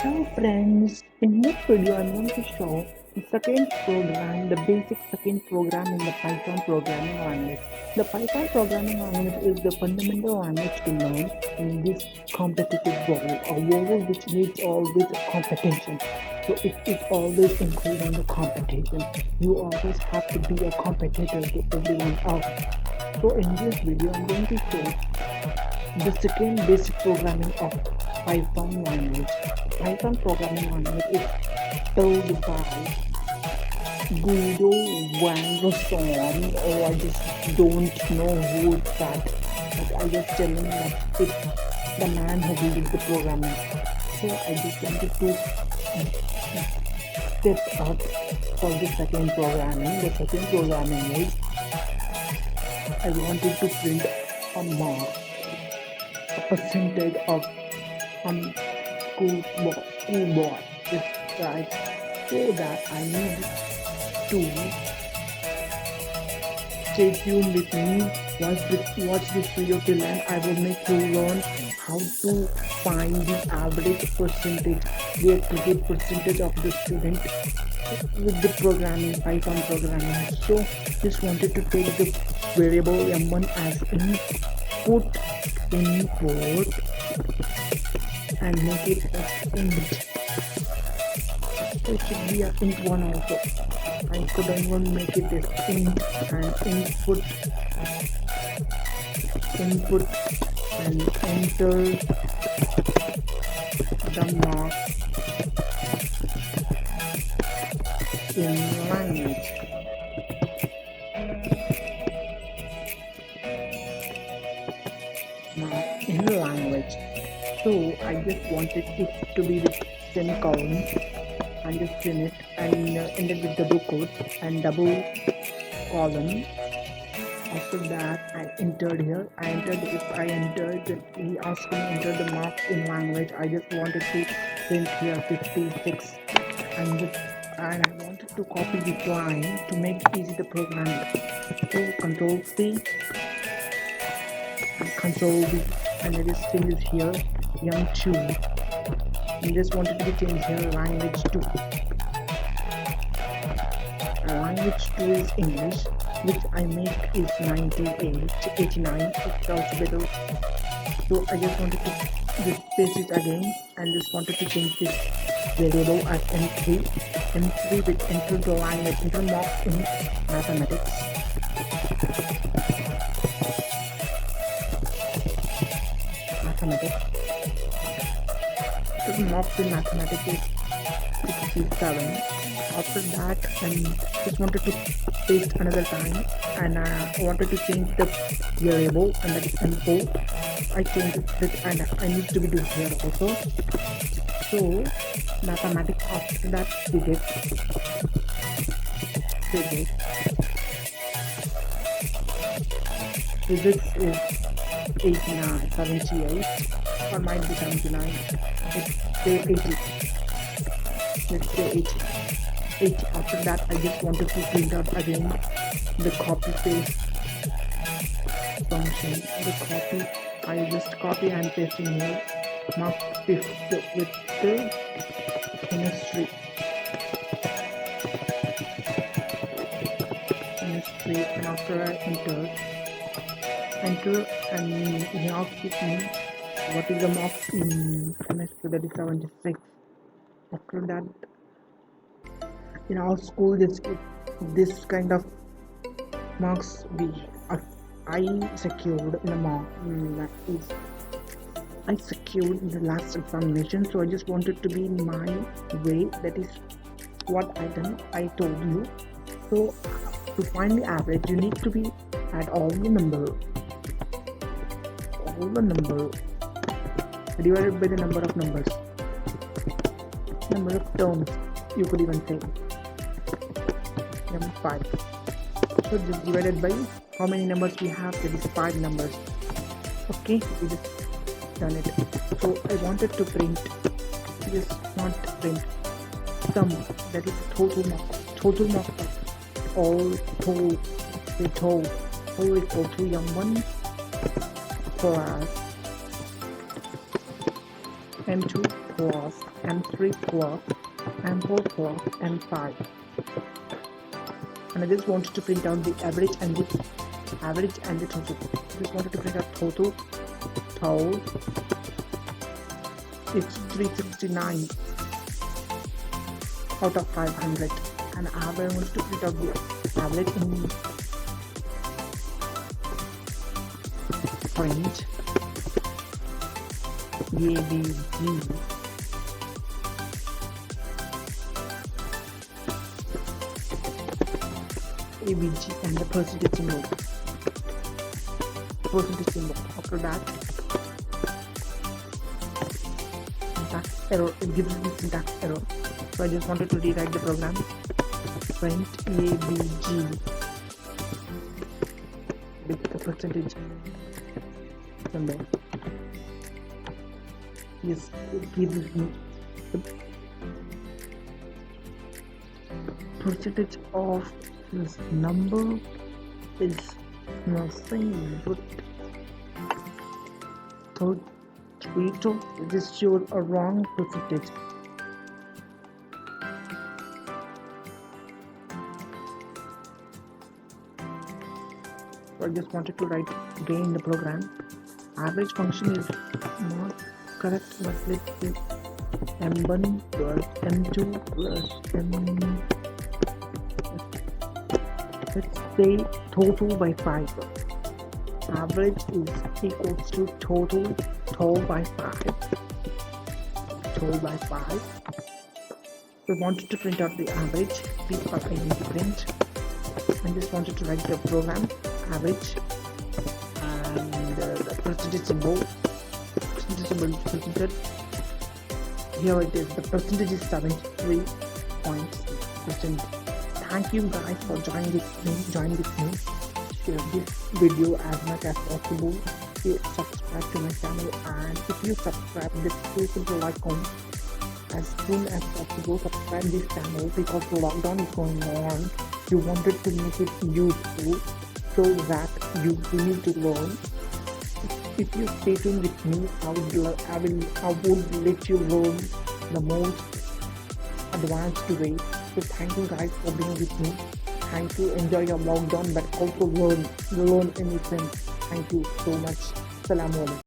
Hello friends, in this video I'm going to show the second program, the basic second program in the Python programming language. The Python programming language is the fundamental language to learn in this competitive world, a world which needs always competition. So it is always including the competition. You always have to be a competitor to everyone else. So in this video I'm going to show the second basic programming of Python language. Python programming language is built by Guido Wanderson, or I just don't know who is that, but I just telling that it's the man who did the programming. So I just wanted to step up for the second programming. The second programming is I wanted to print a mark, a percentage of school boy. That's right. So that I need to stay tuned with me. Watch this video till end. I will make you learn how to find the average percentage, the accurate percentage of the student with the programming, Python programming. So just wanted to take the variable m1 as input and make it as int. So it should be an int one also. I could even make it as int and input and enter the mark in language. Mark in language. So I just wanted it to be with semicolon and just print it and ended with double quote and double column. After that I entered here. He asked me to enter the marks in language. I just wanted to print here 56 and I wanted to copy this line to make easy the programming. So Control C and Control V, and I just change it here young2. I just wanted to change here language 2. Language 2 is English, which I make is 98, 89. It's also better. So I just wanted to just paste it again and just wanted to change this variable as m3 with enter the language, enter marks in mathematics. The marks in mathematics is 67. After that, I just wanted to paste another time, and I wanted to change the variable, and that is m4. I changed it, and I need to be do here also. So mathematics, after that physics is 89, 78, or might be 79. Let's say 80. Let's say 80. After that, I just wanted to print out again the copy paste function. I just copy and paste in here. Mark 5th with the chemistry, and after I enter, and he asked me what is the mark in chemistry, that is 76. After that, in our school, this kind of marks I secured in the mark, that is I secured in the last examination. So I just wanted to be in my way, that is what I told you. So to find the average, you need to be add all the number divided by the number of numbers, number of terms, you could even say 5. So just divided by how many numbers we have, that is 5 numbers. Okay, we just done it. So I wanted to print, just not print sum, that is total mark of all total equal to m1 plus m2 plus M3 plus, M4 plus, M5. And I just wanted to print out the average and the total. Just wanted to print out total. It's 369 out of 500, and I want to print out the average in print ABG and the percentage symbol. After that, syntax error. It gives me syntax error. So I just wanted to rewrite the program. Print ABG with the percentage symbol. Yes, it gives me the percentage of this number is nothing but 32. This shows a wrong percentage. So I just wanted to write again the program. Average function is not correct, but let's say M1 plus M2 plus M. Let's say total by 5. Average is equals to total by 5. We wanted to print out the average. People I need to print. I just wanted to write the program average and the percentage symbol. Percentage. Here it is. The percentage is 73.6%. Thank you guys for joining with me. Share this video as much as possible. Subscribe to my channel, and if you subscribe, this simple icon as soon as possible. Subscribe this channel because the lockdown is going on. You wanted to make it useful so that you need to learn. If you stay tuned with me, I would let you learn the most advanced way. So thank you guys for being with me. Thank you. Enjoy your lockdown, but also learn anything. Thank you so much. Aasalamualaikum.